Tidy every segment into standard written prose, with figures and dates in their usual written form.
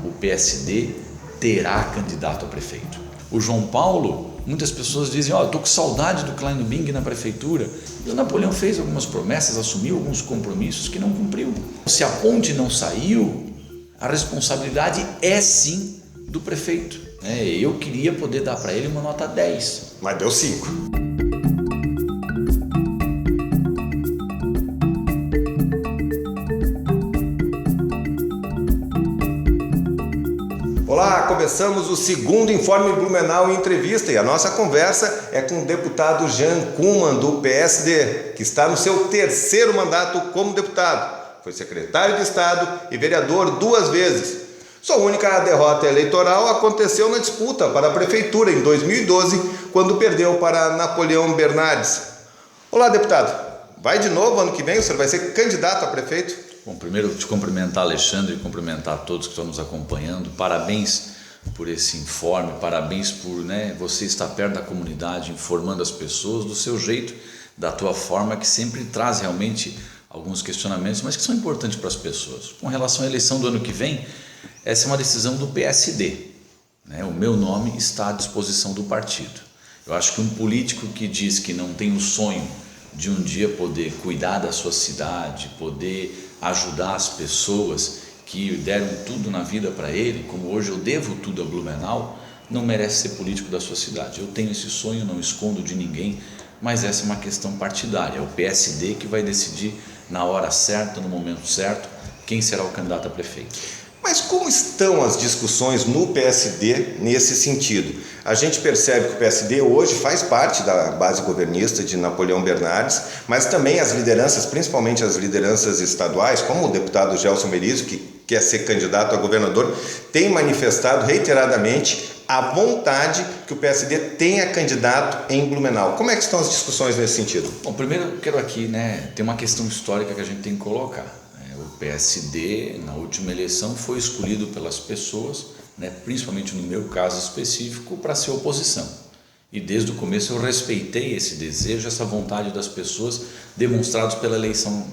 o PSD terá candidato a prefeito. O João Paulo, muitas pessoas dizem, eu estou com saudade do Kleino Bing na prefeitura. E o Napoleão fez algumas promessas, assumiu alguns compromissos que não cumpriu. Se a ponte não saiu, a responsabilidade é sim do prefeito. Eu queria poder dar para ele uma nota 10. Mas deu 5. Olá, começamos o segundo Informe Blumenau em entrevista e a nossa conversa é com o deputado Jean Kuman, do PSD, que está no seu 3º mandato como deputado. Foi secretário de Estado e vereador 2 vezes. Sua única derrota eleitoral aconteceu na disputa para a prefeitura em 2012, quando perdeu para Napoleão Bernardes. Olá, deputado. Vai de novo ano que vem? O senhor vai ser candidato a prefeito? Bom, primeiro te cumprimentar, Alexandre, e cumprimentar todos que estão nos acompanhando. Parabéns por esse informe, parabéns por você estar perto da comunidade, informando as pessoas do seu jeito, da tua forma, que sempre traz realmente alguns questionamentos, mas que são importantes para as pessoas. Com relação à eleição do ano que vem, essa é uma decisão do PSD. O meu nome está à disposição do partido. Eu acho que um político que diz que não tem o sonho de um dia poder cuidar da sua cidade, poder ajudar as pessoas que deram tudo na vida para ele, como hoje eu devo tudo a Blumenau, não merece ser político da sua cidade. Eu tenho esse sonho, não escondo de ninguém, mas essa é uma questão partidária. É o PSD que vai decidir na hora certa, no momento certo, quem será o candidato a prefeito. Mas como estão as discussões no PSD nesse sentido? A gente percebe que o PSD hoje faz parte da base governista de Napoleão Bernardes, mas também as lideranças, principalmente as lideranças estaduais, como o deputado Gelson Merizio, que quer ser candidato a governador, tem manifestado reiteradamente a vontade que o PSD tenha candidato em Blumenau. Como é que estão as discussões nesse sentido? Bom, primeiro eu quero aqui, ter uma questão histórica que a gente tem que colocar. O PSD, na última eleição, foi escolhido pelas pessoas, principalmente no meu caso específico, para ser oposição. E desde o começo eu respeitei esse desejo, essa vontade das pessoas demonstrados pela eleição.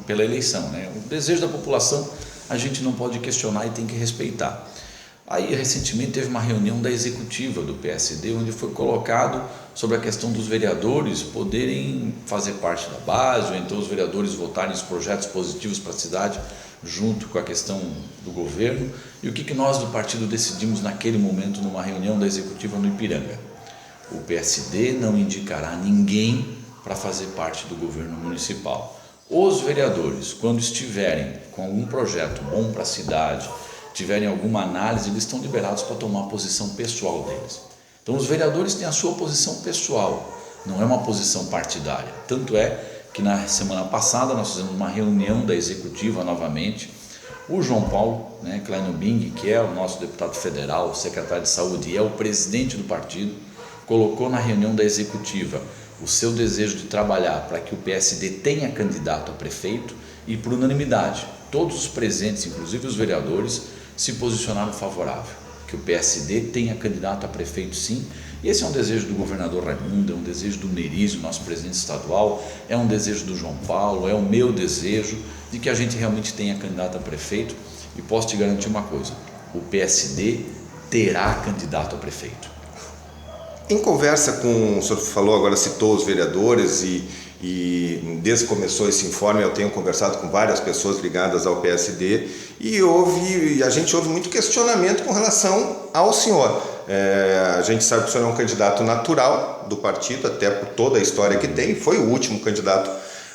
O desejo da população a gente não pode questionar e tem que respeitar. Aí, recentemente, teve uma reunião da executiva do PSD, onde foi colocado sobre a questão dos vereadores poderem fazer parte da base, ou então os vereadores votarem os projetos positivos para a cidade, junto com a questão do governo. E o que nós do partido decidimos naquele momento, numa reunião da executiva no Ipiranga? O PSD não indicará ninguém para fazer parte do governo municipal. Os vereadores, quando estiverem com algum projeto bom para a cidade, tiverem alguma análise, eles estão liberados para tomar a posição pessoal deles. Então os vereadores têm a sua posição pessoal, não é uma posição partidária. Tanto é que na semana passada nós fizemos uma reunião da executiva novamente. O João Paulo, Kleino Bing, que é o nosso deputado federal, secretário de saúde e é o presidente do partido, colocou na reunião da executiva o seu desejo de trabalhar para que o PSD tenha candidato a prefeito e, por unanimidade, todos os presentes, inclusive os vereadores, se posicionaram favorável, que o PSD tenha candidato a prefeito sim. E esse é um desejo do governador Raimundo, é um desejo do Merizio, nosso presidente estadual, é um desejo do João Paulo, é o meu desejo de que a gente realmente tenha candidato a prefeito. E posso te garantir uma coisa, o PSD terá candidato a prefeito. Em conversa com, o senhor falou agora, citou os vereadores e desde que começou esse informe eu tenho conversado com várias pessoas ligadas ao PSD e a gente ouve muito questionamento com relação ao senhor. A gente sabe que o senhor é um candidato natural do partido, até por toda a história que tem, foi o último candidato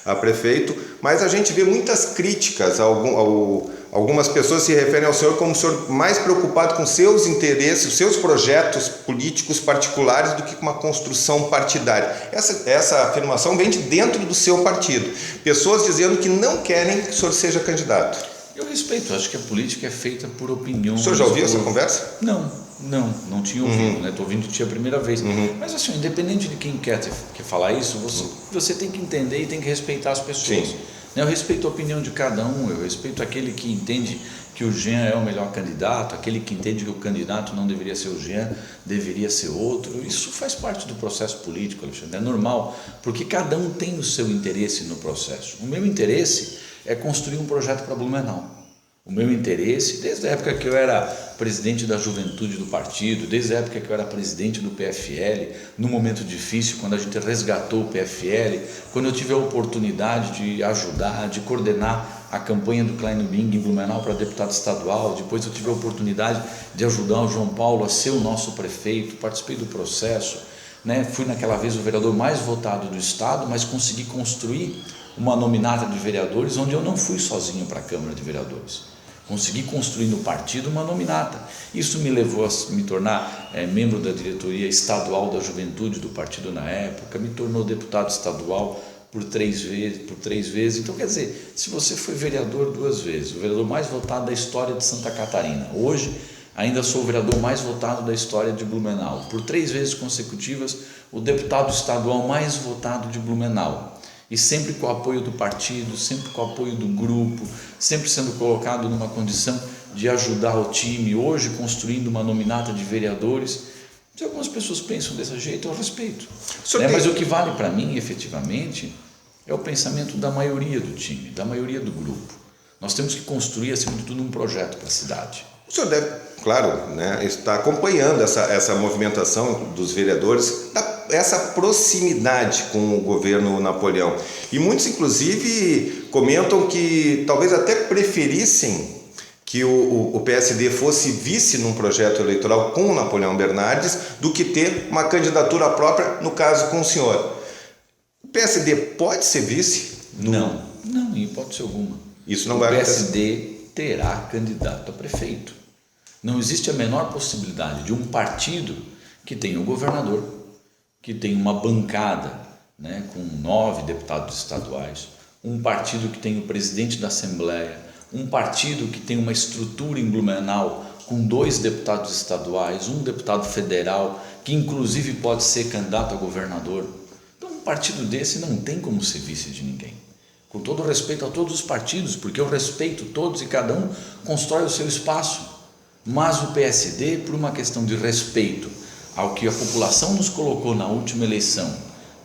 a prefeito, mas a gente vê muitas críticas, algumas pessoas se referem ao senhor como o senhor mais preocupado com seus interesses, os seus projetos políticos particulares do que com uma construção partidária. Essa afirmação vem de dentro do seu partido, pessoas dizendo que não querem que o senhor seja candidato. Eu respeito, acho que a política é feita por opiniões. O senhor já ouviu essa conversa? Não tinha ouvido, estou ouvindo de ti a primeira vez. Mas assim, independente de quem quer falar isso, você tem que entender e tem que respeitar as pessoas. Sim. Eu respeito a opinião de cada um, eu respeito aquele que entende que o Jean é o melhor candidato, aquele que entende que o candidato não deveria ser o Jean, deveria ser outro. Isso faz parte do processo político, Alexandre, é normal, porque cada um tem o seu interesse no processo. O meu interesse é construir um projeto para Blumenau. O meu interesse, desde a época que eu era presidente da juventude do partido, desde a época que eu era presidente do PFL, no momento difícil, quando a gente resgatou o PFL, quando eu tive a oportunidade de ajudar, de coordenar a campanha do Klein Bing em Blumenau para deputado estadual, depois eu tive a oportunidade de ajudar o João Paulo a ser o nosso prefeito, participei do processo, né? Fui naquela vez o vereador mais votado do estado, mas consegui construir uma nominata de vereadores onde eu não fui sozinho para a Câmara de Vereadores. Consegui construir no partido uma nominata. Isso me levou a me tornar membro da diretoria estadual da juventude do partido na época, me tornou deputado estadual por três vezes. Então, quer dizer, se você foi vereador 2 vezes, o vereador mais votado da história de Santa Catarina, hoje ainda sou o vereador mais votado da história de Blumenau, por 3 vezes consecutivas, o deputado estadual mais votado de Blumenau. E sempre com o apoio do partido, sempre com o apoio do grupo, sempre sendo colocado numa condição de ajudar o time, hoje construindo uma nominata de vereadores. Se algumas pessoas pensam desse jeito, eu respeito. Mas o que vale para mim, efetivamente, é o pensamento da maioria do time, da maioria do grupo. Nós temos que construir, acima de tudo, um projeto para a cidade. O senhor deve, claro, né, estar acompanhando essa movimentação dos vereadores, essa proximidade com o governo Napoleão. E muitos, inclusive, comentam que talvez até preferissem que o PSD fosse vice num projeto eleitoral com o Napoleão Bernardes do que ter uma candidatura própria, no caso com o senhor. O PSD pode ser vice? Não, em hipótese alguma. Isso não vai acontecer. O PSD terá candidato a prefeito. Não existe a menor possibilidade de um partido que tenha o governador, que tenha uma bancada, né, com 9 deputados estaduais, um partido que tenha o presidente da Assembleia, um partido que tenha uma estrutura em Blumenau com 2 deputados estaduais, um deputado federal, que inclusive pode ser candidato a governador. Então, um partido desse não tem como ser vice de ninguém. Com todo respeito a todos os partidos, porque eu respeito todos e cada um constrói o seu espaço. Mas o PSD, por uma questão de respeito ao que a população nos colocou na última eleição,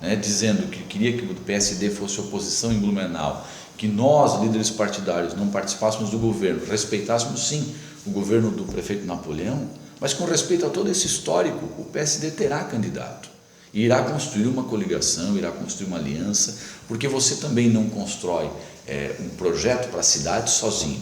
né, dizendo que queria que o PSD fosse oposição em Blumenau, que nós, líderes partidários, não participássemos do governo, respeitássemos sim o governo do prefeito Napoleão, mas com respeito a todo esse histórico, o PSD terá candidato. E irá construir uma coligação, irá construir uma aliança, porque você também não constrói um projeto para a cidade sozinho.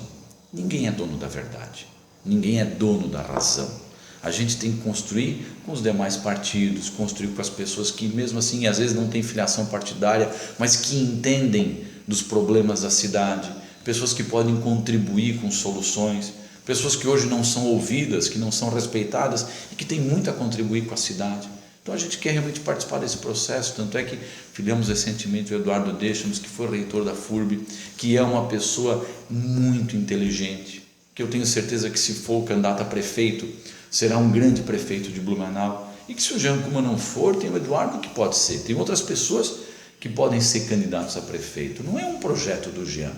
Ninguém é dono da verdade, ninguém é dono da razão. A gente tem que construir com os demais partidos, construir com as pessoas que mesmo assim às vezes não têm filiação partidária, mas que entendem dos problemas da cidade, pessoas que podem contribuir com soluções, pessoas que hoje não são ouvidas, que não são respeitadas e que têm muito a contribuir com a cidade. Então a gente quer realmente participar desse processo, tanto é que filiamos recentemente o Eduardo Deschamps, que foi reitor da FURB, que é uma pessoa muito inteligente, que eu tenho certeza que se for candidato a prefeito, será um grande prefeito de Blumenau, e que se o Jean Kuma não for, tem o Eduardo que pode ser, tem outras pessoas que podem ser candidatos a prefeito. Não é um projeto do Jean,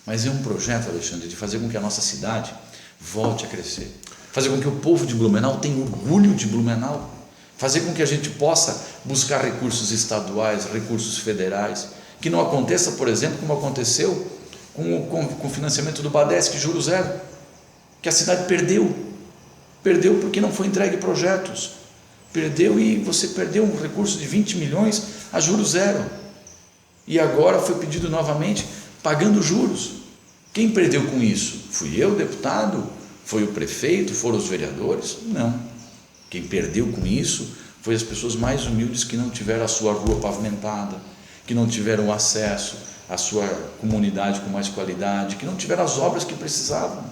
mas é um projeto, Alexandre, de fazer com que a nossa cidade volte a crescer, fazer com que o povo de Blumenau tenha orgulho de Blumenau, fazer com que a gente possa buscar recursos estaduais, recursos federais, que não aconteça, por exemplo, como aconteceu com o financiamento do Badesc, juros zero, que a cidade perdeu porque não foi entregue projetos, perdeu e você perdeu um recurso de 20 milhões a juros zero, e agora foi pedido novamente pagando juros. Quem perdeu com isso? Fui eu, deputado? Foi o prefeito? Foram os vereadores? Não. Quem perdeu com isso foi as pessoas mais humildes que não tiveram a sua rua pavimentada, que não tiveram acesso à sua comunidade com mais qualidade, que não tiveram as obras que precisavam.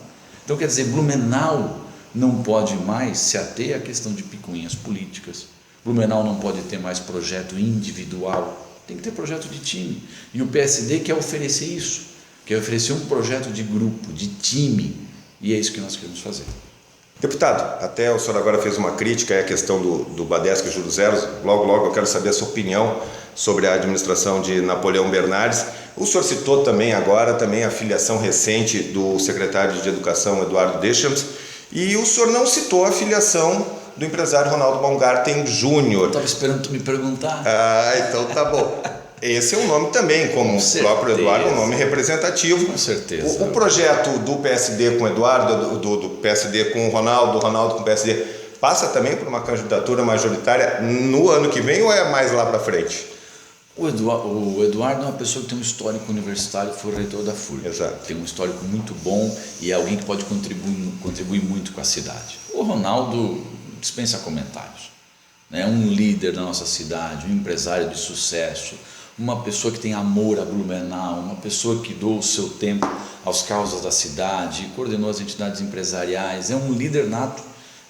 Então, quer dizer, Blumenau não pode mais se ater à questão de picuinhas políticas. Blumenau não pode ter mais projeto individual, tem que ter projeto de time. E o PSD quer oferecer isso, quer oferecer um projeto de grupo, de time, e é isso que nós queremos fazer. Deputado, até o senhor agora fez uma crítica à questão do Badesc e juros zeros. Logo eu quero saber a sua opinião sobre a administração de Napoleão Bernardes. O senhor citou também agora a filiação recente do secretário de Educação, Eduardo Deschamps, e o senhor não citou a filiação do empresário Ronaldo Baumgarten Júnior. Estava esperando tu me perguntar. Então tá bom. Esse é um nome também, como o próprio Eduardo, um nome representativo. Com certeza. O projeto do PSD com o Eduardo, do PSD com o Ronaldo com o PSD, passa também por uma candidatura majoritária no ano que vem ou é mais lá para frente? O Eduardo é uma pessoa que tem um histórico universitário, foi reitor da FURB. Exato. Tem um histórico muito bom e é alguém que pode contribuir muito com a cidade. O Ronaldo dispensa comentários. É um líder da nossa cidade, um empresário de sucesso, uma pessoa que tem amor a Blumenau, uma pessoa que doa o seu tempo às causas da cidade, coordenou as entidades empresariais, é um líder nato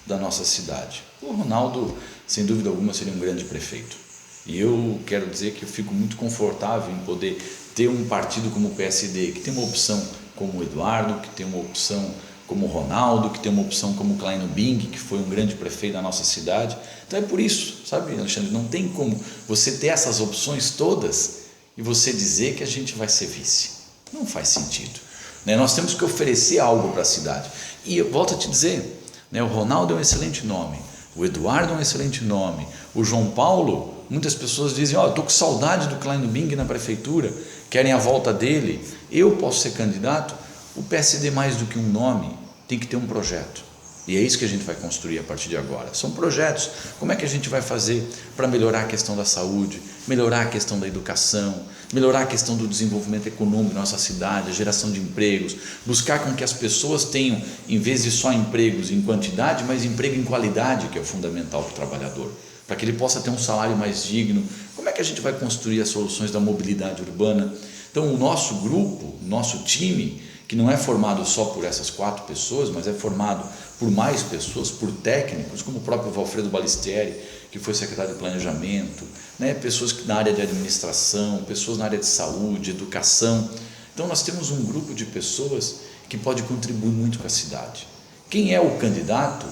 da nossa cidade. O Ronaldo, sem dúvida alguma, seria um grande prefeito. E eu quero dizer que eu fico muito confortável em poder ter um partido como o PSD, que tem uma opção como o Eduardo, que tem uma opção como o Ronaldo, que tem uma opção como o Kleino Bing, que foi um grande prefeito da nossa cidade. Então é por isso, sabe, Alexandre, não tem como você ter essas opções todas e você dizer que a gente vai ser vice. Não faz sentido. Nós temos que oferecer algo para a cidade. E eu volto a te dizer, o Ronaldo é um excelente nome, o Eduardo é um excelente nome, o João Paulo, muitas pessoas dizem, estou com saudade do Kleino Bing na prefeitura, querem a volta dele, eu posso ser candidato. O PSD, mais do que um nome, tem que ter um projeto. E é isso que a gente vai construir a partir de agora. São projetos. Como é que a gente vai fazer para melhorar a questão da saúde, melhorar a questão da educação, melhorar a questão do desenvolvimento econômico da nossa cidade, a geração de empregos, buscar com que as pessoas tenham, em vez de só empregos em quantidade, mas emprego em qualidade, que é o fundamental para o trabalhador, para que ele possa ter um salário mais digno. Como é que a gente vai construir as soluções da mobilidade urbana? Então, o nosso grupo, o nosso time, que não é formado só por essas 4 pessoas, mas é formado por mais pessoas, por técnicos, como o próprio Valfredo Balistieri, que foi secretário de Planejamento, pessoas na área de administração, pessoas na área de saúde, educação. Então nós temos um grupo de pessoas que pode contribuir muito com a cidade. Quem é o candidato,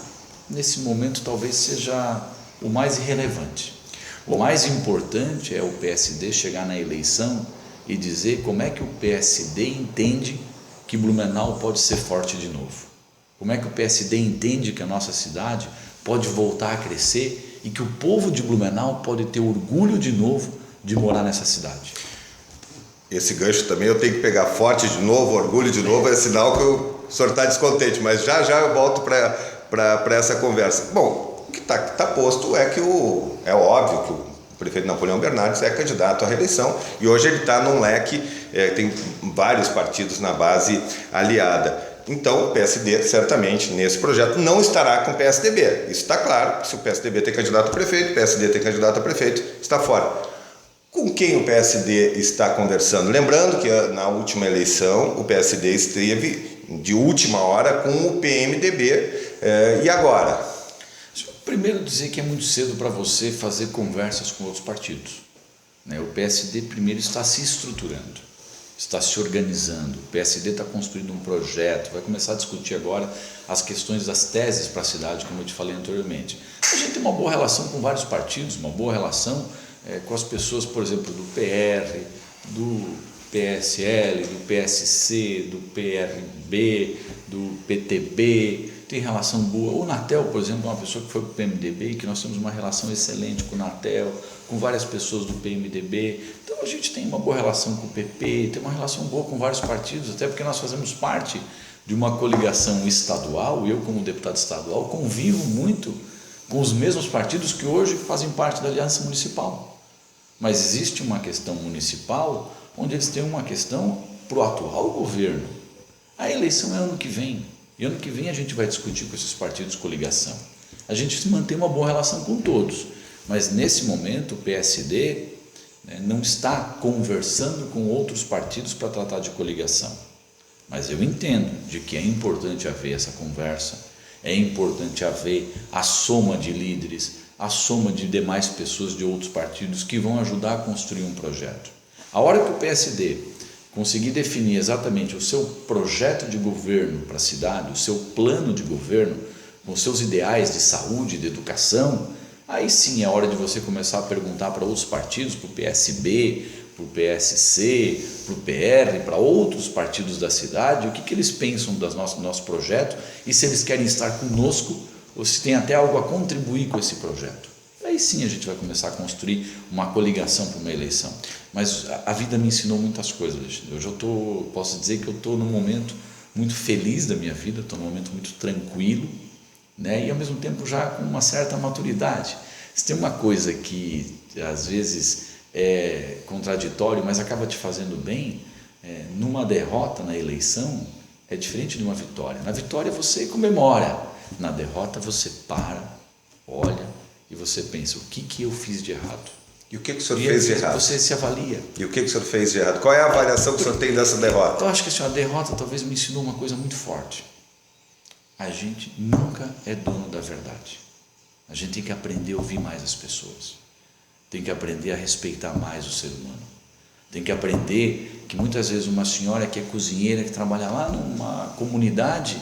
nesse momento talvez seja o mais irrelevante. O mais importante é o PSD chegar na eleição e dizer como é que o PSD entende que Blumenau pode ser forte de novo. Como é que o PSD entende que a nossa cidade pode voltar a crescer e que o povo de Blumenau pode ter orgulho de novo de morar nessa cidade. Esse gancho também eu tenho que pegar forte de novo, orgulho de novo, é sinal que o senhor está descontente, mas já eu volto para essa conversa. Bom, o que está posto é que é óbvio que o prefeito Napoleão Bernardes é candidato à reeleição e hoje ele está num leque, tem vários partidos na base aliada. Então o PSD certamente nesse projeto não estará com o PSDB, isso está claro. Se o PSDB tem candidato a prefeito, o PSD tem candidato a prefeito, está fora. Com quem o PSD está conversando? Lembrando que na última eleição o PSD esteve de última hora com o PMDB, e agora? Primeiro dizer que é muito cedo para você fazer conversas com outros partidos. O PSD primeiro está se estruturando, está se organizando, o PSD está construindo um projeto, vai começar a discutir agora as questões das teses para a cidade, como eu te falei anteriormente. A gente tem uma boa relação com vários partidos, uma boa relação com as pessoas, por exemplo, do PR, do PSL, do PSC, do PRB, do PTB, tem relação boa. O Natel, por exemplo, é uma pessoa que foi para o PMDB e que nós temos uma relação excelente com o Natel, com várias pessoas do PMDB. Então a gente tem uma boa relação com o PP, tem uma relação boa com vários partidos, até porque nós fazemos parte de uma coligação estadual. Eu, como deputado estadual, convivo muito com os mesmos partidos que hoje fazem parte da aliança municipal. Mas existe uma questão municipal onde eles têm uma questão para o atual governo. A eleição é ano que vem. E ano que vem a gente vai discutir com esses partidos coligação. A gente mantém uma boa relação com todos, mas nesse momento o PSD não está conversando com outros partidos para tratar de coligação. Mas eu entendo de que é importante haver essa conversa, é importante haver a soma de líderes, a soma de demais pessoas de outros partidos que vão ajudar a construir um projeto. A hora que o PSD conseguir definir exatamente o seu projeto de governo para a cidade, o seu plano de governo, com os seus ideais de saúde, de educação, aí sim é hora de você começar a perguntar para outros partidos, para o PSB, para o PSC, para o PR, para outros partidos da cidade, o que eles pensam do nosso projeto e se eles querem estar conosco ou se tem até algo a contribuir com esse projeto. É Aí sim a gente vai começar a construir uma coligação para uma eleição. Mas a vida me ensinou muitas coisas. Hoje posso dizer que eu estou num momento muito feliz da minha vida, estou num momento muito tranquilo, né? E ao mesmo tempo já com uma certa maturidade. Se tem uma coisa que às vezes é contraditório, mas acaba te fazendo bem, numa derrota na eleição é diferente de uma vitória. Na vitória você comemora, na derrota você para, olha e você pensa, o que eu fiz de errado? E o que o senhor fez de errado? Você se avalia. E o que o senhor fez de errado? Qual é a avaliação que o senhor tem dessa derrota? Então, eu acho que a derrota talvez me ensinou uma coisa muito forte. A gente nunca é dono da verdade. A gente tem que aprender a ouvir mais as pessoas. Tem que aprender a respeitar mais o ser humano. Tem que aprender que muitas vezes uma senhora que é cozinheira, que trabalha lá numa comunidade,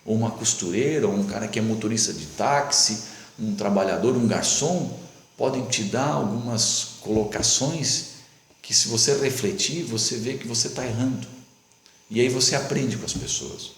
ou uma costureira, ou um cara que é motorista de táxi, um trabalhador, um garçom, podem te dar algumas colocações que, se você refletir, você vê que você está errando. E aí você aprende com as pessoas.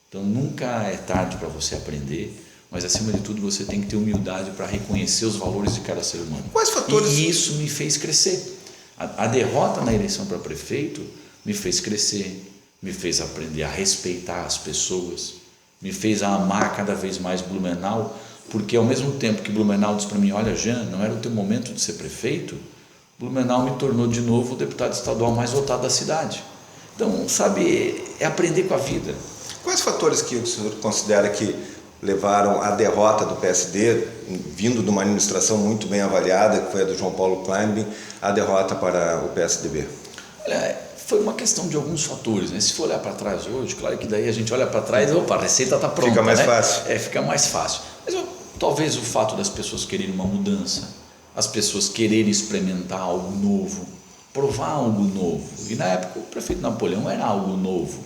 Então nunca é tarde para você aprender, mas acima de tudo você tem que ter humildade para reconhecer os valores de cada ser humano. Quais fatores? E isso me fez crescer. A derrota na eleição para prefeito me fez crescer, me fez aprender a respeitar as pessoas, me fez amar cada vez mais Blumenau, porque ao mesmo tempo que Blumenau disse para mim, olha Jean, não era o teu momento de ser prefeito, Blumenau me tornou de novo o deputado estadual mais votado da cidade. Então, sabe, é aprender com a vida. Quais fatores que o senhor considera que levaram à derrota do PSD, vindo de uma administração muito bem avaliada, que foi a do João Paulo Kleinbin, à derrota para o PSDB? Olha, foi uma questão de alguns fatores, né? Se for olhar para trás hoje, claro que daí a gente olha para trás, opa, a receita está pronta. Fica mais né? fácil. Fica mais fácil. Mas talvez o fato das pessoas quererem uma mudança, as pessoas quererem experimentar algo novo, provar algo novo. E na época o prefeito Napoleão era algo novo,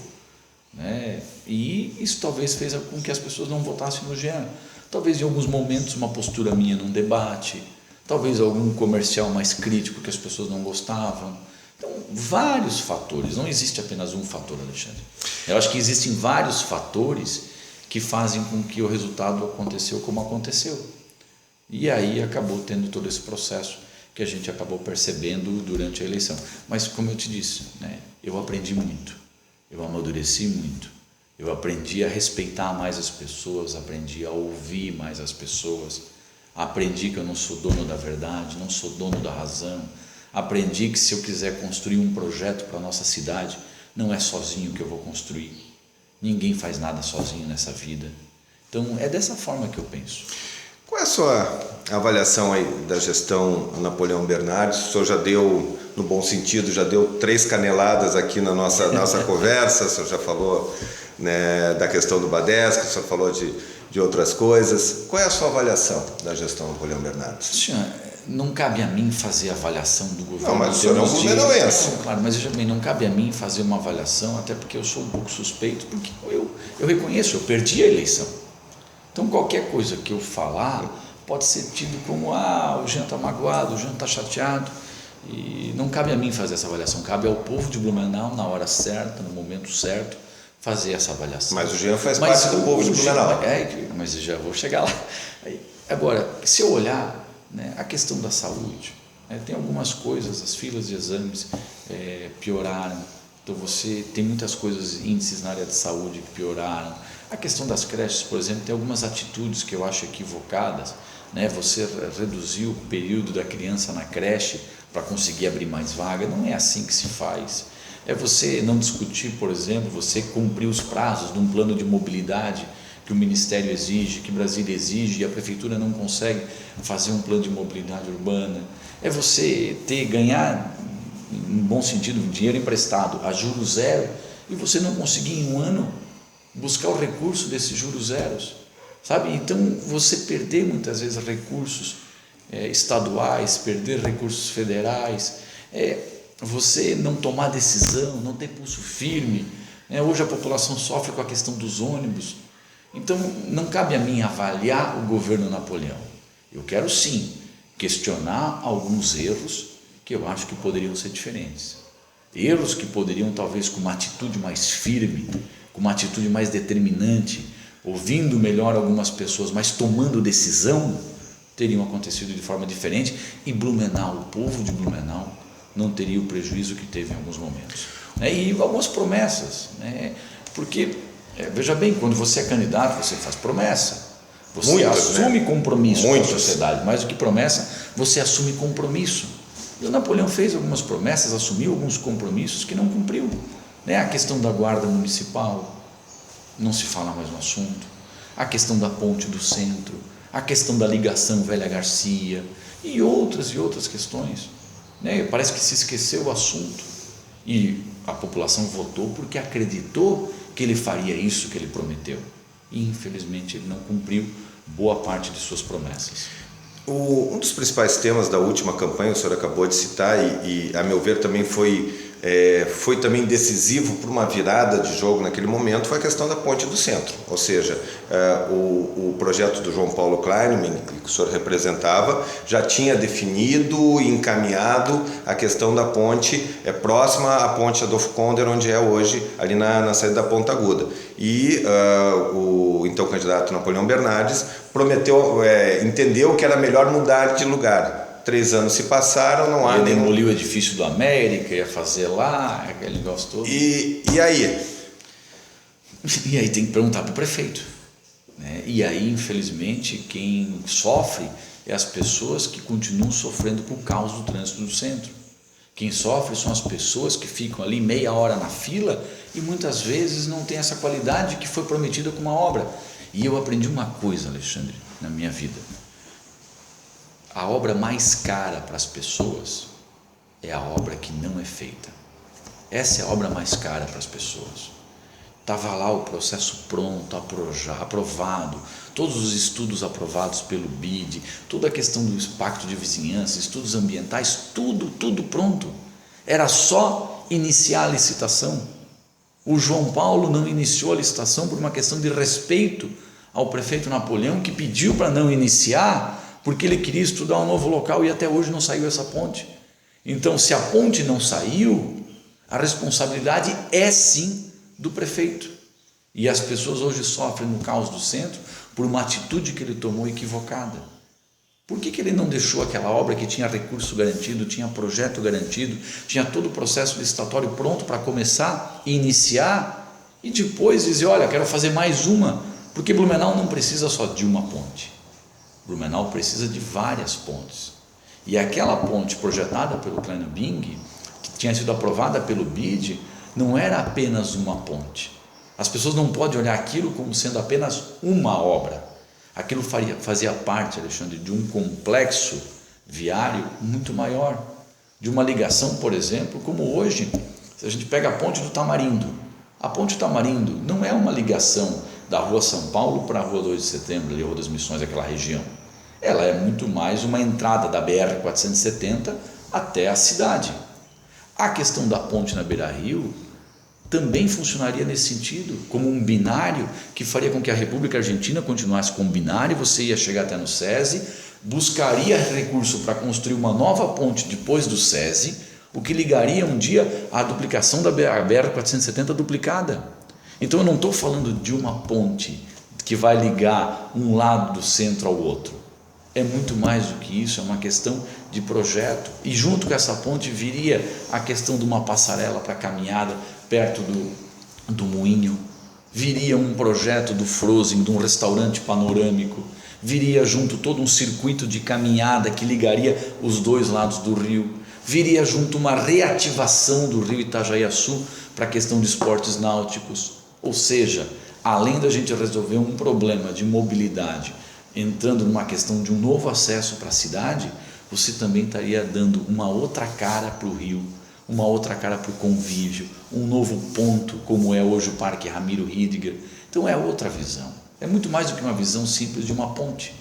né? E isso talvez fez com que as pessoas não votassem no Jean. Talvez em alguns momentos uma postura minha num debate, talvez algum comercial mais crítico que as pessoas não gostavam. Então, vários fatores, não existe apenas um fator, Alexandre. Eu acho que existem vários fatores que fazem com que o resultado aconteceu como aconteceu. E aí acabou tendo todo esse processo que a gente acabou percebendo durante a eleição. Mas, como eu te disse, né, eu aprendi muito, eu amadureci muito, eu aprendi a respeitar mais as pessoas, aprendi a ouvir mais as pessoas, aprendi que eu não sou dono da verdade, não sou dono da razão, aprendi que se eu quiser construir um projeto para a nossa cidade, não é sozinho que eu vou construir. Ninguém faz nada sozinho nessa vida. Então, é dessa forma que eu penso. Qual é a sua avaliação aí da gestão Napoleão Bernardes? O senhor já deu, no bom sentido, já deu 3 caneladas aqui na nossa conversa, o senhor já falou, né, da questão do Badesco, o senhor falou de outras coisas. Qual é a sua avaliação da gestão Napoleão Bernardes? Não cabe a mim fazer avaliação do governo. Não, mas o senhor é um blumenauense. Claro, mas também não cabe a mim fazer uma avaliação, até porque eu sou um pouco suspeito, porque eu reconheço, eu perdi a eleição. Então qualquer coisa que eu falar pode ser tido como, o Jean está magoado, o Jean está chateado, e não cabe a mim fazer essa avaliação, cabe ao povo de Blumenau, na hora certa, no momento certo, fazer essa avaliação. Mas o Jean faz parte do povo de Blumenau. Mas eu já vou chegar lá. Agora, se eu olhar, né, a questão da saúde, né, tem algumas coisas, as filas de exames pioraram, então você tem muitas coisas, índices na área de saúde que pioraram. A questão das creches, por exemplo, tem algumas atitudes que eu acho equivocadas, né? Você reduzir o período da criança na creche para conseguir abrir mais vaga, não é assim que se faz. É você não discutir, por exemplo, você cumprir os prazos de um plano de mobilidade que o Ministério exige, que Brasília exige, e a Prefeitura não consegue fazer um plano de mobilidade urbana. É você ganhar, em bom sentido, dinheiro emprestado a juros zero, e você não conseguir em um ano buscar o recurso desses juros zeros, sabe? Então, você perder muitas vezes recursos estaduais, perder recursos federais, você não tomar decisão, não ter pulso firme. Hoje a população sofre com a questão dos ônibus. Então, não cabe a mim avaliar o governo Napoleão. Eu quero sim questionar alguns erros que eu acho que poderiam ser diferentes. Erros que poderiam, talvez, com uma atitude mais firme, com uma atitude mais determinante, ouvindo melhor algumas pessoas, mas tomando decisão, teriam acontecido de forma diferente e Blumenau, o povo de Blumenau, não teria o prejuízo que teve em alguns momentos. E algumas promessas, porque, veja bem, quando você é candidato, você faz promessa, você assume compromisso com a sociedade, mais do que promessa, você assume compromisso. E o Napoleão fez algumas promessas, assumiu alguns compromissos que não cumpriu. A questão da guarda municipal, não se fala mais no assunto, a questão da ponte do centro, a questão da ligação Velha Garcia e outras questões. Parece que se esqueceu o assunto e a população votou porque acreditou que ele faria isso que ele prometeu e infelizmente ele não cumpriu boa parte de suas promessas. Um dos principais temas da última campanha, o senhor acabou de citar e a meu ver também foi também decisivo para uma virada de jogo naquele momento, foi a questão da ponte do centro, ou seja, o projeto do João Paulo Kleinman, que o senhor representava, já tinha definido e encaminhado a questão da ponte próxima à ponte Adolfo Konder, onde é hoje, ali na saída da Ponta Aguda. E o então candidato Napoleão Bernardes prometeu, entendeu que era melhor mudar de lugar. 3 anos se passaram, não há... Ele demoliu o edifício do América, ia fazer lá, aquele negócio todo. E aí? E aí tem que perguntar para o prefeito. E aí, infelizmente, quem sofre é as pessoas que continuam sofrendo com o caos do trânsito do centro. Quem sofre são as pessoas que ficam ali meia hora na fila e muitas vezes não tem essa qualidade que foi prometida com uma obra. E eu aprendi uma coisa, Alexandre, na minha vida. A obra mais cara para as pessoas é a obra que não é feita. Essa é a obra mais cara para as pessoas. Estava lá o processo pronto, aprovado, todos os estudos aprovados pelo BID, toda a questão do impacto de vizinhança, estudos ambientais, tudo pronto. Era só iniciar a licitação. O João Paulo não iniciou a licitação por uma questão de respeito ao prefeito Napoleão, que pediu para não iniciar porque ele queria estudar um novo local e até hoje não saiu essa ponte. Então, se a ponte não saiu, a responsabilidade é sim do prefeito. E as pessoas hoje sofrem no caos do centro por uma atitude que ele tomou equivocada. Por que ele não deixou aquela obra que tinha recurso garantido, tinha projeto garantido, tinha todo o processo licitatório pronto para começar e iniciar e depois dizer, olha, quero fazer mais uma, porque Blumenau não precisa só de uma ponte. Blumenau precisa de várias pontes. E aquela ponte projetada pelo Kleiner Bing, que tinha sido aprovada pelo BID, não era apenas uma ponte. As pessoas não podem olhar aquilo como sendo apenas uma obra. Aquilo fazia parte, Alexandre, de um complexo viário muito maior. De uma ligação, por exemplo, como hoje, se a gente pega a ponte do Tamarindo. A ponte do Tamarindo não é uma ligação da Rua São Paulo para a Rua 2 de Setembro, ali, Rua das Missões, aquela região. Ela é muito mais uma entrada da BR-470 até a cidade. A questão da ponte na Beira-Rio também funcionaria nesse sentido, como um binário que faria com que a República Argentina continuasse como binário, você ia chegar até no SESI, buscaria recurso para construir uma nova ponte depois do SESI, o que ligaria um dia à duplicação da BR-470 duplicada. Então eu não estou falando de uma ponte que vai ligar um lado do centro ao outro. É muito mais do que isso, é uma questão de projeto. E junto com essa ponte viria a questão de uma passarela para caminhada perto do moinho, viria um projeto do Frozen, de um restaurante panorâmico, viria junto todo um circuito de caminhada que ligaria os dois lados do rio, viria junto uma reativação do rio Itajaiaçu para a questão de esportes náuticos. Ou seja, além da gente resolver um problema de mobilidade, entrando numa questão de um novo acesso para a cidade, você também estaria dando uma outra cara para o rio, uma outra cara para o convívio, um novo ponto, como é hoje o Parque Ramiro Ridiger. Então é outra visão, é muito mais do que uma visão simples de uma ponte,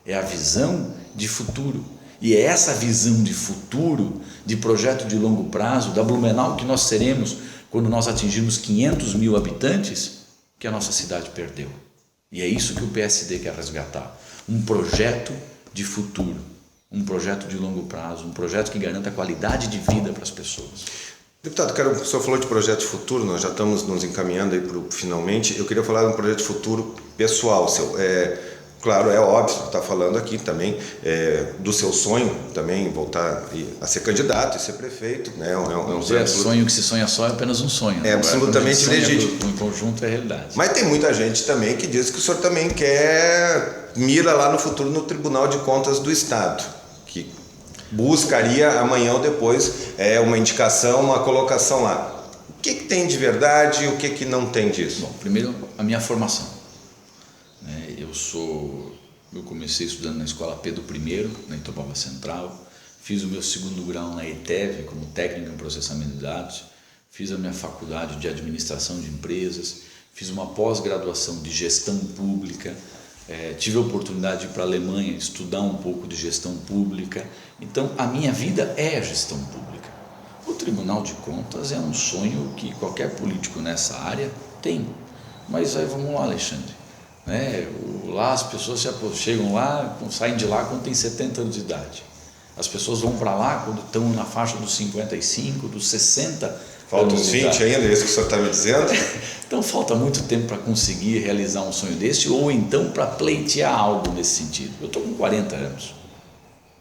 é a visão de futuro. E é essa visão de futuro, de projeto de longo prazo, da Blumenau que nós seremos quando nós atingirmos 500 mil habitantes, que a nossa cidade perdeu. E é isso que o PSD quer resgatar, um projeto de futuro, um projeto de longo prazo, um projeto que garanta qualidade de vida para as pessoas. Deputado, o senhor falou de projeto de futuro, nós já estamos nos encaminhando aí para finalmente. Eu queria falar de um projeto de futuro pessoal seu. Claro, é óbvio, você está falando aqui também do seu sonho também voltar a ser candidato e ser prefeito, né? Sonho que se sonha só é apenas um sonho. É absolutamente legítimo. Em conjunto é realidade. Mas tem muita gente também que diz que o senhor também mira lá no futuro no Tribunal de Contas do Estado, que buscaria amanhã ou depois uma indicação, uma colocação lá. O que tem de verdade e o que não tem disso? Bom, primeiro, a minha formação. Eu comecei estudando na escola Pedro I, na Itopava Central, fiz o meu segundo grau na ETEV, como técnico em processamento de dados, fiz a minha faculdade de administração de empresas, fiz uma pós-graduação de gestão pública, tive a oportunidade de ir para a Alemanha estudar um pouco de gestão pública, então a minha vida é a gestão pública. O Tribunal de Contas é um sonho que qualquer político nessa área tem, mas aí vamos lá, Alexandre. Lá as pessoas chegam lá, saem de lá quando tem 70 anos de idade. As pessoas vão para lá quando estão na faixa dos 55, dos 60. Falta uns 20 ainda, é isso que o senhor está me dizendo? Então falta muito tempo para conseguir realizar um sonho desse, ou então para pleitear algo nesse sentido. Eu estou com 40 anos.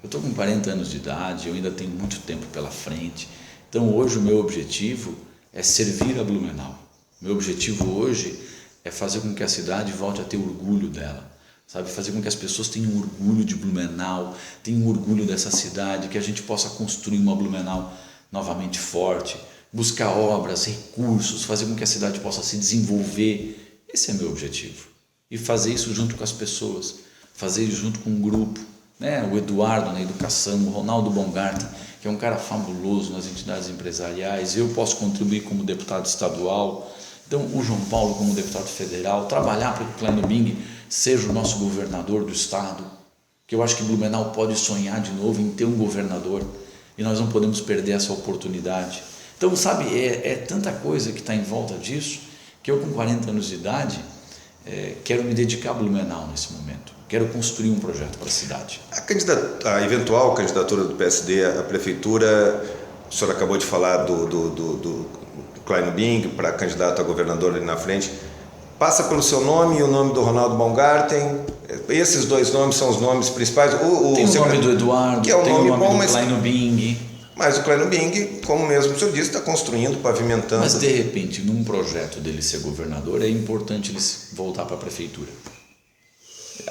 Eu estou com 40 anos de idade, eu ainda tenho muito tempo pela frente. Então hoje o meu objetivo é servir a Blumenau. Meu objetivo hoje é fazer com que a cidade volte a ter orgulho dela, sabe? Fazer com que as pessoas tenham orgulho de Blumenau, tenham orgulho dessa cidade, que a gente possa construir uma Blumenau novamente forte, buscar obras, recursos, fazer com que a cidade possa se desenvolver. Esse é meu objetivo. E fazer isso junto com as pessoas, fazer isso junto com um grupo, o Eduardo na educação, o Ronaldo Baumgarten, que é um cara fabuloso nas entidades empresariais, eu posso contribuir como deputado estadual. Então, o João Paulo como deputado federal, trabalhar para que o Kleino Bing seja o nosso governador do estado, que eu acho que Blumenau pode sonhar de novo em ter um governador e nós não podemos perder essa oportunidade. Então, sabe, é tanta coisa que está em volta disso, que eu com 40 anos de idade quero me dedicar a Blumenau nesse momento, quero construir um projeto para a cidade. A eventual candidatura do PSD à prefeitura, o senhor acabou de falar do Kleino Bing para candidato a governador ali na frente, passa pelo seu nome e o nome do Ronaldo Baumgarten. Esses dois nomes são os nomes principais. Tem o nome do Eduardo, que é tem nome o nome bom, do Kleino Bing. Mas o Kleino Bing, como mesmo o senhor disse, está construindo, pavimentando. Mas de repente, num projeto dele ser governador, é importante ele voltar para a prefeitura.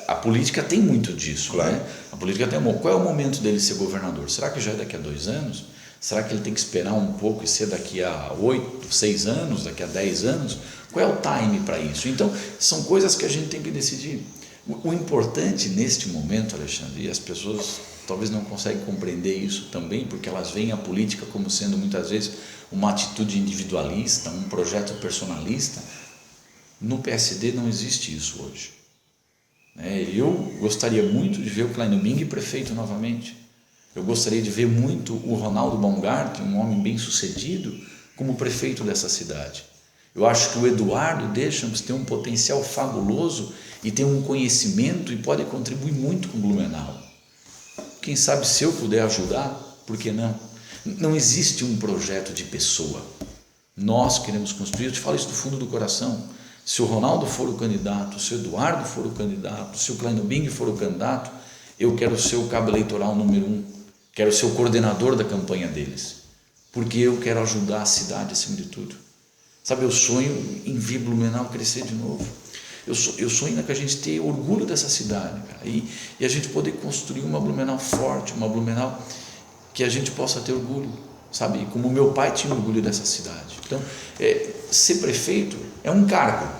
A política tem muito disso, claro. A política tem qual é o momento dele ser governador? Será que já é daqui a 2 anos? Será que ele tem que esperar um pouco e ser daqui a 8, 6 anos, daqui a 10 anos? Qual é o time para isso? Então, são coisas que a gente tem que decidir. O importante neste momento, Alexandre, e as pessoas talvez não conseguem compreender isso também, porque elas veem a política como sendo muitas vezes uma atitude individualista, um projeto personalista. No PSD não existe isso hoje. Eu gostaria muito de ver o Kleino Bing prefeito novamente. Eu gostaria de ver muito o Ronaldo Baumgarten, um homem bem-sucedido, como prefeito dessa cidade. Eu acho que o Eduardo Deschamps tem um potencial fabuloso e tem um conhecimento e pode contribuir muito com Blumenau. Quem sabe se eu puder ajudar, por que não? Não existe um projeto de pessoa. Nós queremos construir, eu te falo isso do fundo do coração. Se o Ronaldo for o candidato, se o Eduardo for o candidato, se o Kleino Bing for o candidato, eu quero ser o cabo eleitoral número 1, quero ser o coordenador da campanha deles, porque eu quero ajudar a cidade acima de tudo. Sabe, eu sonho em ver Blumenau crescer de novo. Eu sonho que a gente tenha orgulho dessa cidade, cara, e a gente poder construir uma Blumenau forte, uma Blumenau que a gente possa ter orgulho, sabe? Como meu pai tinha orgulho dessa cidade. Então, ser prefeito é um cargo.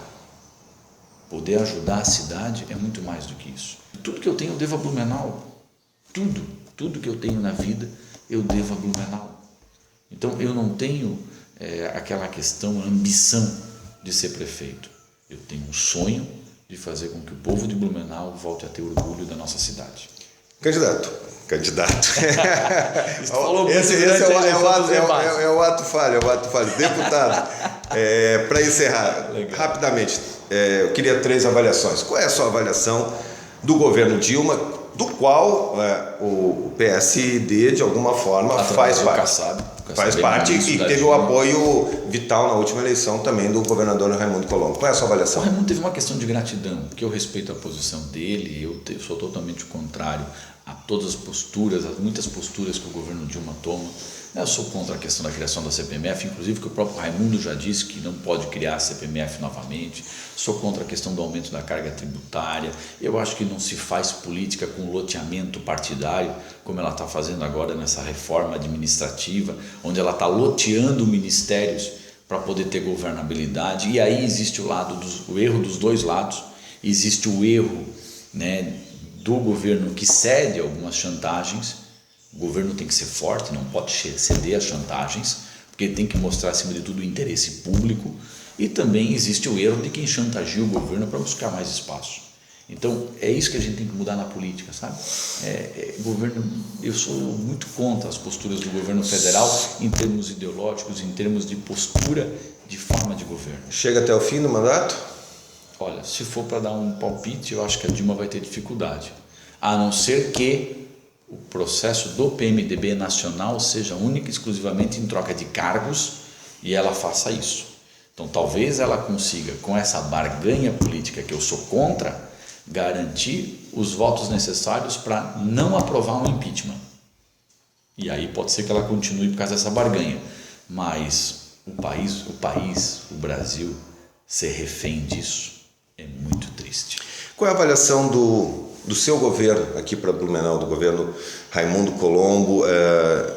Poder ajudar a cidade é muito mais do que isso. Tudo que eu tenho eu devo a Blumenau. Tudo que eu tenho na vida eu devo a Blumenau. Então, eu não tenho aquela questão, a ambição de ser prefeito. Eu tenho um sonho de fazer com que o povo de Blumenau volte a ter orgulho da nossa cidade. Candidato. Esse é o ato falho, Deputado, para encerrar, rapidamente, eu queria 3 avaliações. Qual é a sua avaliação do governo Dilma? do qual o PSD, de alguma forma, faz parte. Faz parte e teve o apoio vital na última eleição também do governador Raimundo Colombo. Qual é a sua avaliação? O Raimundo teve uma questão de gratidão, porque eu respeito a posição dele, eu sou totalmente o contrário a todas as posturas, as muitas posturas que o governo Dilma toma. Eu sou contra a questão da criação da CPMF, inclusive que o próprio Raimundo já disse que não pode criar a CPMF novamente. Sou contra a questão do aumento da carga tributária. Eu acho que não se faz política com loteamento partidário, como ela está fazendo agora nessa reforma administrativa, onde ela está loteando ministérios para poder ter governabilidade. E aí existe o erro dos dois lados. Existe o erro, né, do governo que cede algumas chantagens. O governo tem que ser forte, não pode ceder às chantagens, porque tem que mostrar, acima de tudo, o interesse público. E também existe o erro de quem chantageia o governo para buscar mais espaço. Então, é isso que a gente tem que mudar na política, sabe? Governo, eu sou muito contra as posturas do governo federal em termos ideológicos, em termos de postura, de forma de governo. Chega até o fim do mandato? Olha, se for para dar um palpite, eu acho que a Dilma vai ter dificuldade. A não ser que o processo do PMDB nacional seja única e exclusivamente em troca de cargos e ela faça isso. Então talvez ela consiga, com essa barganha política que eu sou contra, garantir os votos necessários para não aprovar um impeachment. E aí pode ser que ela continue por causa dessa barganha. Mas o Brasil, ser refém disso é muito triste. Qual é a avaliação do seu governo aqui para Blumenau, do governo Raimundo Colombo?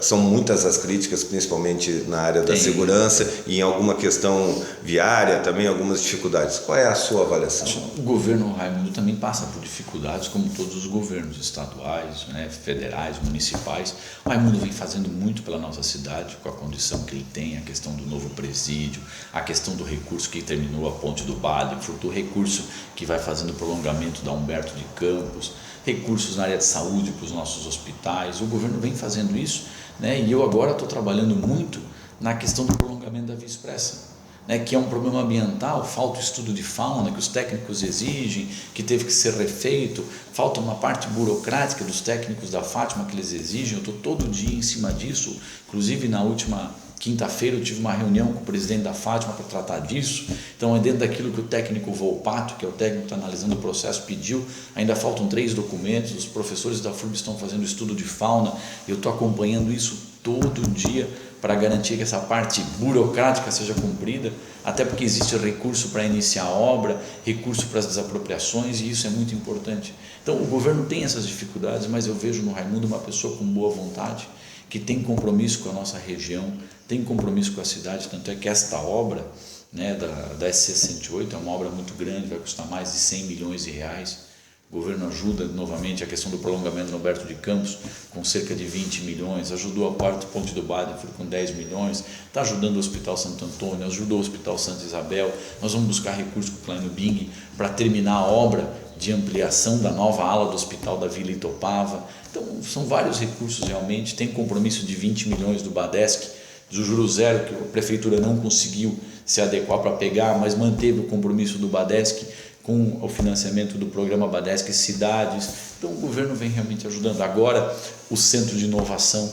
São muitas as críticas, principalmente na área da segurança e em alguma questão viária, também algumas dificuldades. Qual é a sua avaliação? O governo Raimundo também passa por dificuldades, como todos os governos estaduais, né, federais, municipais. O Raimundo vem fazendo muito pela nossa cidade, com a condição que ele tem, a questão do novo presídio, a questão do recurso que terminou a ponte do Baden-Württemberg, o recurso que vai fazendo o prolongamento da Humberto de Campos, recursos na área de saúde para os nossos hospitais. O governo vem fazendo isso, né? E eu agora estou trabalhando muito na questão do prolongamento da Via Expressa, né? Que é um problema ambiental, falta o estudo de fauna que os técnicos exigem, que teve que ser refeito, falta uma parte burocrática dos técnicos da Fátima que eles exigem. Eu estou todo dia em cima disso, inclusive na última quinta-feira eu tive uma reunião com o presidente da Fátima para tratar disso. Então é dentro daquilo que o técnico Volpato, que é o técnico que está analisando o processo, pediu. Ainda faltam 3 documentos, os professores da FURB estão fazendo estudo de fauna. Eu estou acompanhando isso todo dia para garantir que essa parte burocrática seja cumprida, até porque existe recurso para iniciar a obra, recurso para as desapropriações, e isso é muito importante. Então o governo tem essas dificuldades, mas eu vejo no Raimundo uma pessoa com boa vontade, que tem compromisso com a nossa região, tem compromisso com a cidade. Tanto é que esta obra, né, da SC-108 é uma obra muito grande, vai custar mais de 100 milhões de reais. O governo ajuda novamente a questão do prolongamento do Humberto de Campos com cerca de 20 milhões, ajudou a quarta ponte do Baden-Württemberg com 10 milhões, está ajudando o Hospital Santo Antônio, ajudou o Hospital Santa Isabel. Nós vamos buscar recursos com o Kleino Bing para terminar a obra de ampliação da nova ala do Hospital da Vila Itopava. Então são vários recursos realmente. Tem compromisso de 20 milhões do Badesc, do juro zero, que a prefeitura não conseguiu se adequar para pegar, mas manteve o compromisso do Badesc com o financiamento do programa Badesc Cidades. Então o governo vem realmente ajudando. Agora o centro de inovação,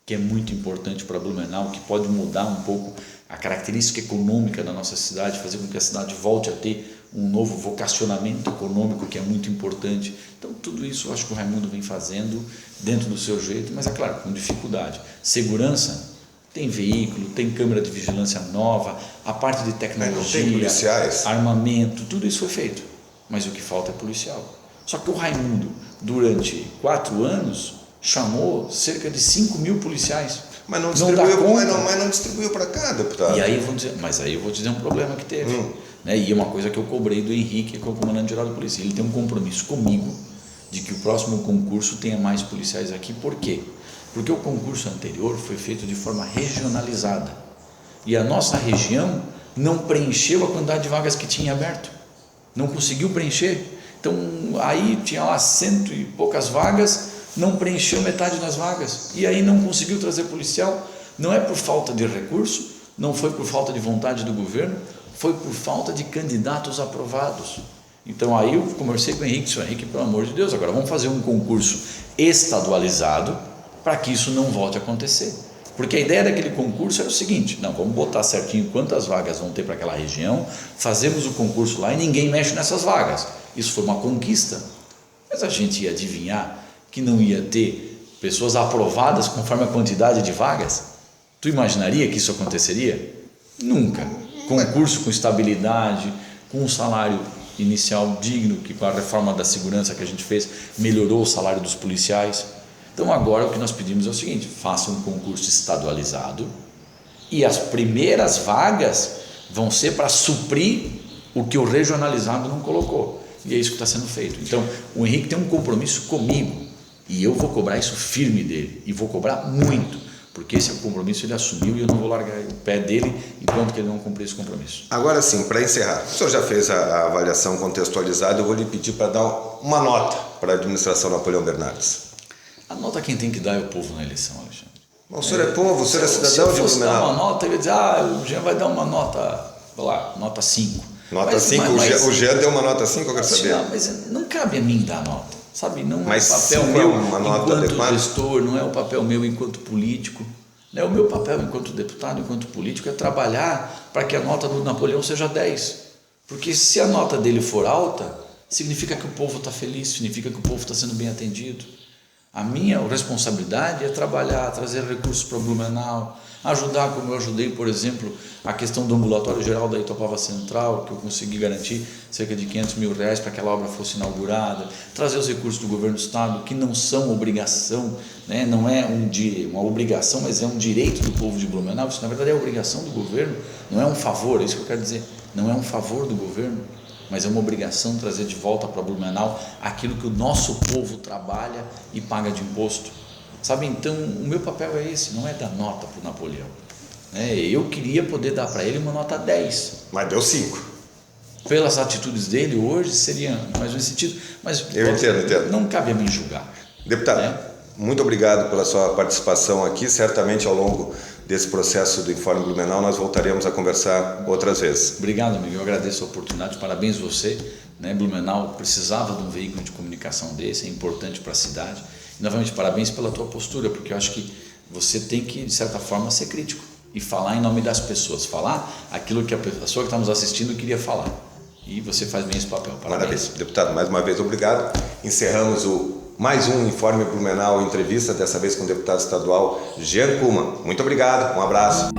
que é muito importante para Blumenau, que pode mudar um pouco a característica econômica da nossa cidade, fazer com que a cidade volte a ter um novo vocacionamento econômico, que é muito importante. Então tudo isso eu acho que o Raimundo vem fazendo dentro do seu jeito, mas é claro, com dificuldade. Segurança, tem veículo, tem câmera de vigilância nova, a parte de tecnologia, tem policiais, armamento, tudo isso foi feito, mas o que falta é policial. Só que o Raimundo, durante 4 anos, chamou cerca de 5 mil policiais. Mas não distribuiu para cá, deputado. E aí eu vou dizer um problema que teve. Né? E é uma coisa que eu cobrei do Henrique, que é o comandante-geral da polícia. Ele tem um compromisso comigo de que o próximo concurso tenha mais policiais aqui. Por quê? Porque o concurso anterior foi feito de forma regionalizada e a nossa região não preencheu a quantidade de vagas que tinha aberto, não conseguiu preencher. Então aí tinha lá 100 e poucas vagas, não preencheu metade das vagas e aí não conseguiu trazer policial. Não é por falta de recurso, não foi por falta de vontade do governo, foi por falta de candidatos aprovados. Então aí eu conversei com o Henrique, disse, Henrique, pelo amor de Deus, agora vamos fazer um concurso estadualizado para que isso não volte a acontecer. Porque a ideia daquele concurso era o seguinte, não, vamos botar certinho quantas vagas vão ter para aquela região, fazemos o concurso lá e ninguém mexe nessas vagas. Isso foi uma conquista. Mas a gente ia adivinhar que não ia ter pessoas aprovadas conforme a quantidade de vagas? Tu imaginaria que isso aconteceria? Nunca. Concurso com estabilidade, com um salário inicial digno, que com a reforma da segurança que a gente fez, melhorou o salário dos policiais. Então agora o que nós pedimos é o seguinte, faça um concurso estadualizado e as primeiras vagas vão ser para suprir o que o regionalizado não colocou. E é isso que está sendo feito. Então o Henrique tem um compromisso comigo e eu vou cobrar isso firme dele e vou cobrar muito. Porque esse é o compromisso, ele assumiu e eu não vou largar o pé dele enquanto que ele não cumprir esse compromisso. Agora sim, para encerrar, o senhor já fez a avaliação contextualizada, eu vou lhe pedir para dar uma nota para a administração Napoleão Bernardes. A nota quem tem que dar é o povo na eleição, Alexandre. O senhor é povo, o senhor é cidadão de Blumenau. Se eu fosse dar uma nota, eu ia dizer, o Jean vai dar uma nota, nota 5. Nota 5? O Jean deu uma nota 5, eu quero saber. Não, mas não cabe a mim dar nota. Sabe, não mas é o papel meu enquanto adequada? Gestor, não é o papel meu enquanto político. Né? O meu papel enquanto deputado, enquanto político, é trabalhar para que a nota do Napoleão seja 10. Porque se a nota dele for alta, significa que o povo está feliz, significa que o povo está sendo bem atendido. A minha responsabilidade é trabalhar, trazer recursos para Blumenau, ajudar, como eu ajudei, por exemplo, a questão do ambulatório geral da Itopava Central, que eu consegui garantir cerca de R$500 mil para que aquela obra fosse inaugurada, trazer os recursos do governo do estado, que não são obrigação, né? Não é uma obrigação, mas é um direito do povo de Blumenau. Isso na verdade é obrigação do governo, não é um favor, é isso que eu quero dizer, não é um favor do governo, mas é uma obrigação trazer de volta para Blumenau aquilo que o nosso povo trabalha e paga de imposto. Sabe, então o meu papel é esse, não é dar nota para o Napoleão. Eu queria poder dar para ele uma nota 10. Mas deu 5. Pelas atitudes dele hoje seria mais nesse sentido. Mas eu entendo. Não cabe a mim julgar. Deputado, muito obrigado pela sua participação aqui. Certamente ao longo desse processo do Informe Blumenau nós voltaremos a conversar outras vezes. Obrigado, amigo. Eu agradeço a oportunidade. Parabéns você. Blumenau precisava de um veículo de comunicação desse, é importante para a cidade. E, novamente, parabéns pela tua postura, porque eu acho que você tem que, de certa forma, ser crítico e falar em nome das pessoas, falar aquilo que a pessoa que está nos assistindo queria falar. E você faz bem esse papel. Parabéns. Maravilha. Deputado, mais uma vez, obrigado. Encerramos mais um Informe Blumenau entrevista, dessa vez com o deputado estadual Jean Kuma. Muito obrigado, um abraço.